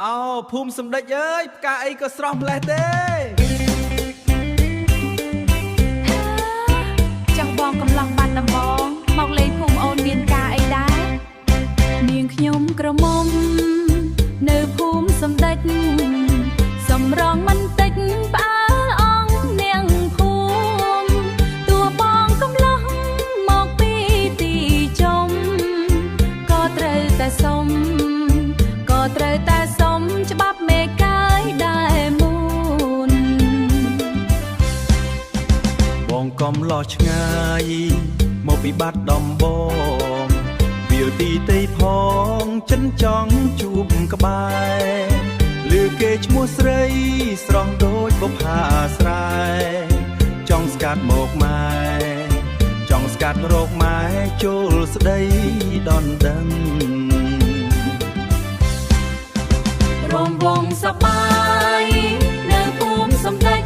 ភូមិសម្ដេចអើយផ្កាអីក៏ស្រស់ម្លេះទេចង់បងកំឡុងបាត់ដំបងមកលេងភូមិអូនមានការអីដែរនាងខ្ញុំក្រមុំនៅភូមិសម្ដេចសំរងមិនតិចផ្អើលអង្គនាងភូមិតួបងកំឡុងមកពីទីជុំក៏ត្រូវតែសុំច្បាប់មេកាយដែរមុនបងកំឡោះឆ្ងាយមកពីបាត់ដំបងវាទីតីផងចិនចង់ជួបក្បែរលឺគេឈ្មោះស្រីស្រស់ដូចបុប្ផាស្រែចង់ស្កាត់មកម៉ែចង់ស្កាត់រកម៉ែចូលស្ដីដនដឹងរំវងសប្បាយនៅភូមិសម្ដេច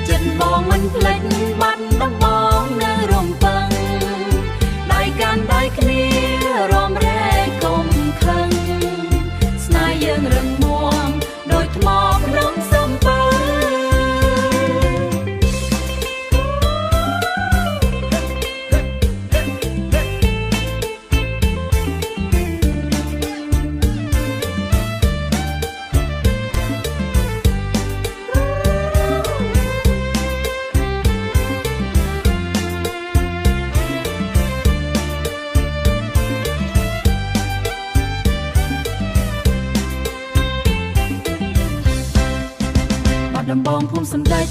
ចិនបងមិនភ្លេចបាត់ដំបងនៅរំពឹងដៃកាន់ដៃគ្នារំរែកកុំខឹងស្នេហ៍យើងរឹងមាំដូចថ្មក្នុងសំពៅដំបងភូមិសម្ដេច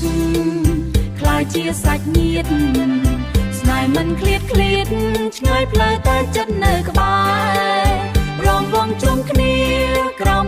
ខ្លាយជាសាច់ញាតិស្នេហ៍មិនឃ្លាតឆ្ងាយផ្លូវតែចិត្តនៅក្បែររំវងជុំគ្នាក្រោម